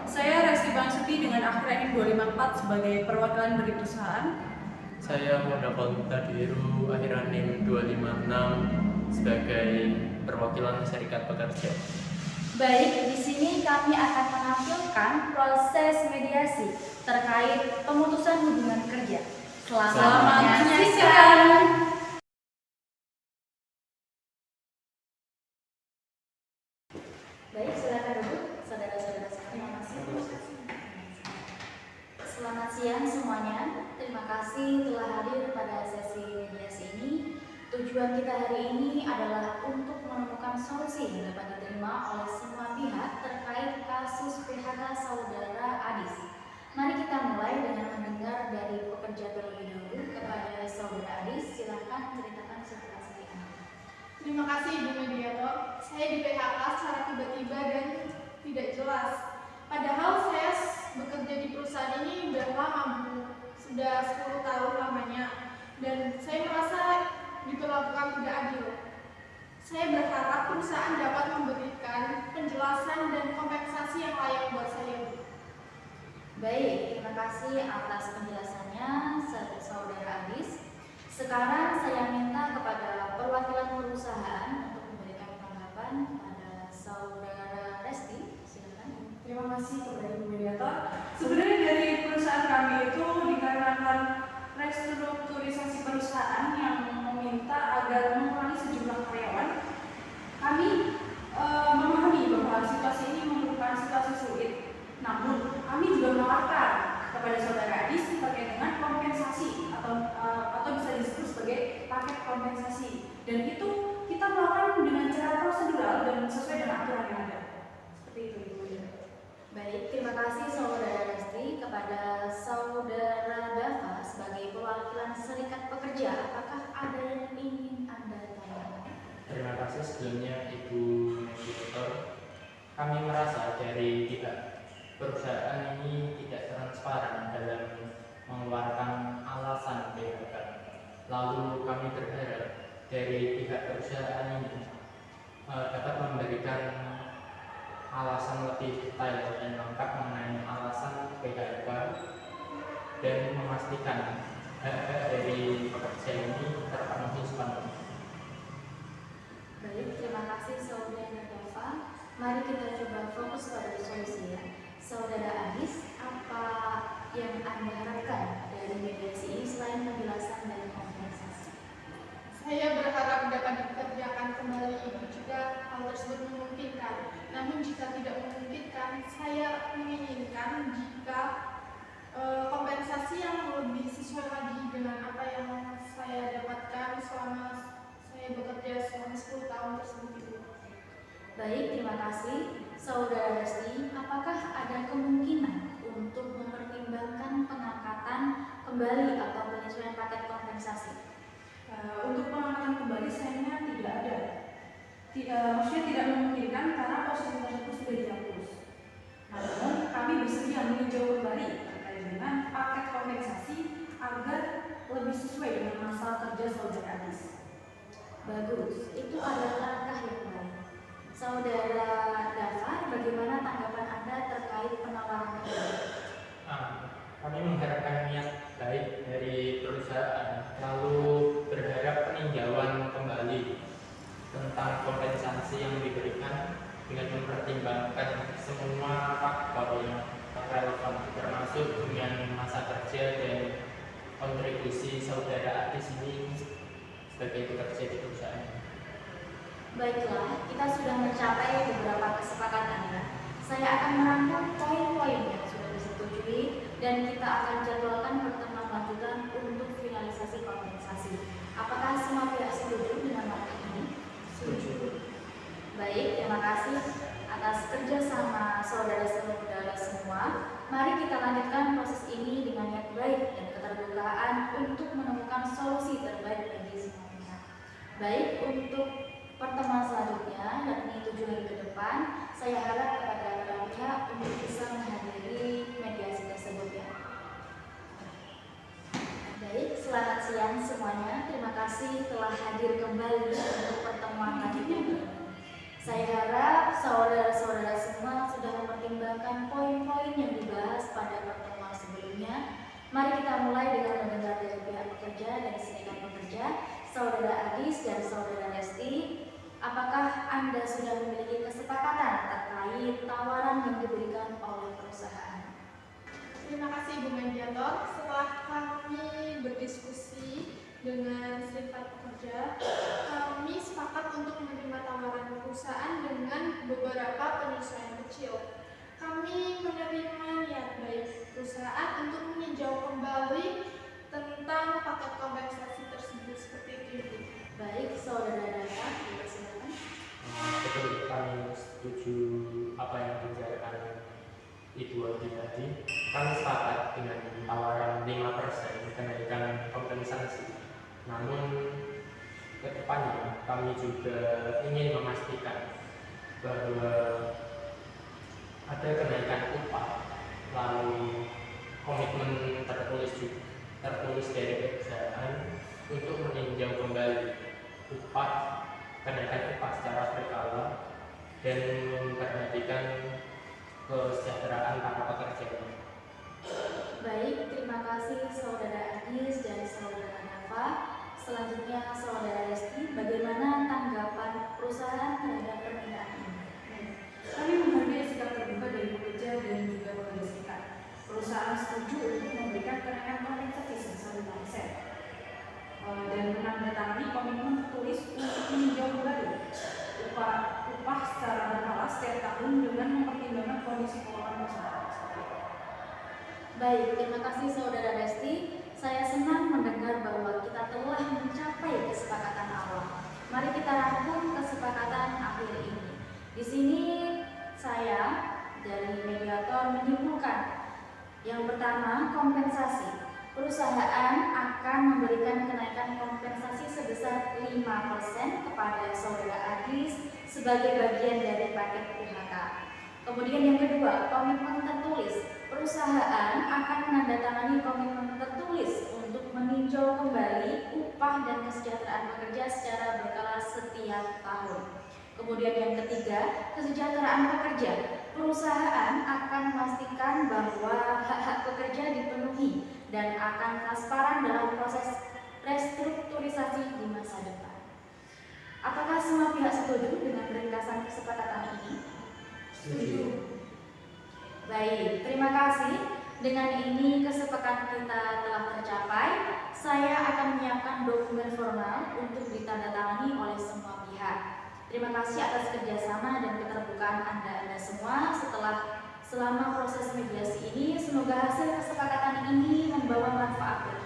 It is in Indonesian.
Saya Resti Bangsuti dengan akhir NIM 254 sebagai perwakilan dari perusahaan. Saya Muda Tadiru akhiran NIM 256 sebagai perwakilan serikat pekerja. Baik, di sini kami akan menampilkan proses mediasi terkait pemutusan hubungan kerja. Selamat menyaksikan. Baik, silakan duduk, saudara-saudara sekalian. Selamat siang semuanya. Terima kasih telah hadir pada sesi mediasi ini. Tujuan kita hari ini adalah untuk menemukan solusi yang dapat diterima oleh semua pihak terkait kasus PHK saudara Adis. Mari kita mulai dengan mendengar dari pekerja terlebih dahulu. Kepada saudara Adis, silahkan ceritakan situasi Anda. Terima kasih Ibu Mediator. Saya di PHK secara tiba-tiba dan tidak jelas. Padahal saya bekerja di perusahaan ini sudah lama, Bu. Sudah 10 tahun lamanya. Dan saya merasa diperlakukan tidak adil. Saya berharap perusahaan dapat memberikan penjelasan dan kompensasi yang layak buat saya, Bu. Baik, terima kasih atas penjelasannya, saudara Adis. Sekarang saya minta kepada perwakilan perusahaan untuk memberikan tanggapan pada saudara Resti. Silakan. Terima kasih kepada Ibu Mediator. Sebenarnya dari perusahaan kami itu dikarenakan restrukturisasi perusahaan yang meminta agar mengurangi sejumlah karyawan. Kami memahami bahwa situasi ini merupakan situasi sulit. Namun kami juga menawarkan kepada saudara Adis terkait dengan kompensasi atau bisa disebut sebagai paket kompensasi. Dan itu kita melakukan dengan cara prosedural dan sesuai dengan aturan yang ada. Seperti itu, Ibu. Baik, terima kasih saudara Resti. Kepada saudara Dava sebagai perwakilan serikat pekerja, apakah ada yang ingin Anda tanyakan? Terima kasih sebelumnya Ibu Mediator. Kami merasa dari pihak perusahaan ini tidak transparan dalam mengeluarkan alasan PHK. Lalu kami berharap dari pihak perusahaan ini dapat memberikan alasan lebih detail dan lengkap mengenai alasan PHK dan memastikan hak-hak dari pekerja ini terpenuhi sepenuhnya. Baik, terima kasih saudara Dava. Mari kita coba fokus pada solusi ya. Saudara Adis, apa yang Anda harapkan dari mediasi ini selain penjelasan dan kompensasi? Saya berharap dapat dikerjakan kembali Ibu jika hal tersebut memungkinkan. Namun jika tidak memungkinkan, saya menginginkan jika kompensasi yang lebih sesuai lagi dengan apa yang saya dapatkan selama saya bekerja selama 10 tahun tersebut, Ibu. Baik, terima kasih. Saudara Resti, apakah ada kemungkinan untuk mempertimbangkan pengangkatan kembali atau penyesuaian paket kompensasi? Untuk pengangkatan kembali sayangnya tidak ada. Maksudnya tidak memungkinkan karena posisi tersebut sudah dihapus. Namun kami bersedia meninjau kembali terkait dengan paket kompensasi agar lebih sesuai dengan masa kerja saudara Adis. Bagus, itu adalah langkah yang baik. Saudara Dava, bagaimana tanggapan Anda terkait penawaran ini? Kami mengharapkan niat baik dari perusahaan, lalu berharap peninjauan kembali tentang kompensasi yang diberikan dengan mempertimbangkan semua faktor yang relevan, termasuk dengan masa kerja dan kontribusi saudara Adis ini sebagai pekerja di perusahaan. Baiklah, kita sudah mencapai beberapa kesepakatan. Saya akan merangkum poin-poin yang sudah disetujui dan kita akan jadwalkan pertemuan lanjutan untuk finalisasi kompensasi. Apakah semua pihak setuju dengan langkah ini? Setuju. Baik, terima kasih atas kerjasama saudara-saudara semua. Mari kita lanjutkan proses ini dengan niat baik dan keterbukaan untuk menemukan solusi terbaik bagi semua pihak. Baik, untuk pertemuan selanjutnya, yakni 7 hari ke depan, saya harap kepada para pihak untuk bisa menghadiri mediasi tersebut ya. Baik, selamat siang semuanya. Terima kasih telah hadir kembali untuk pertemuan lanjutnya. Saya harap saudara-saudara semua sudah mempertimbangkan mempertimbangkan poin-poin yang dibahas pada pertemuan sebelumnya. Mari kita mulai dengan mendengar dari pihak pekerja dan serikat pekerja, Saudara Adis dan Saudara Lesti. Apakah Anda sudah memiliki kesepakatan terkait tawaran yang diberikan oleh perusahaan? Terima kasih Ibu Mediator. Setelah kami berdiskusi dengan serikat pekerja, kami sepakat untuk menerima tawaran perusahaan dengan beberapa penyesuaian kecil. Kami menerima niat baik perusahaan untuk meninjau kembali tentang paket kompensasi tersebut seperti itu, Ibu. Baik, Saudara Data, silakan. Betul, kami setuju apa yang dibicarakan Ibu Adi tadi. Kami sepakat dengan tawaran 5% kenaikan kompensasi. Namun kedepannya kami juga ingin memastikan bahwa ada kenaikan upah, lalu komitmen tertulis dari perusahaan untuk meninjau kembali kenaikan upah secara berkala dan memperhatikan kesejahteraan para pekerja. Baik, terima kasih Saudara Adis dan Saudara Nafa. Selanjutnya Saudara Lesti, bagaimana tanggapan perusahaan terhadap permintaan ini? Kami menghargai sikap terbuka dari pekerja dan juga pekerja serikat. Perusahaan setuju untuk memberikan kenaikan kompensasi sebesar 5%. Dan menandatangani komitmen tertulis untuk meninjau kembali upah secara berkala setiap tahun dengan mempertimbangkan kondisi keuangan perusahaan. Baik, terima kasih Saudara Lesti. Saya senang mendengar bahwa kita telah mencapai kesepakatan awal. Mari kita rangkum kesepakatan akhir ini. Di sini saya dari mediator menyimpulkan yang pertama, kompensasi. Perusahaan akan memberikan kenaikan kompensasi sebesar 5% kepada Saudara Adis sebagai bagian dari paket PHK. Kemudian yang kedua, komitmen tertulis. Perusahaan akan menandatangani komitmen tertulis untuk meninjau kembali upah dan kesejahteraan pekerja secara berkala setiap tahun. Kemudian yang ketiga, kesejahteraan pekerja. Perusahaan akan memastikan bahwa hak-hak pekerja dipenuhi dan akan transparan dalam proses restrukturisasi di masa depan. Apakah semua pihak setuju dengan ringkasan kesepakatan ini? Setuju. Baik, terima kasih. Dengan ini kesepakatan kita telah tercapai. Saya akan menyiapkan dokumen formal untuk ditandatangani oleh semua pihak. Terima kasih atas kerjasama dan keterbukaan Anda semua selama proses mediasi ini. Semoga hasil kesepakatan ini membawa manfaat bagi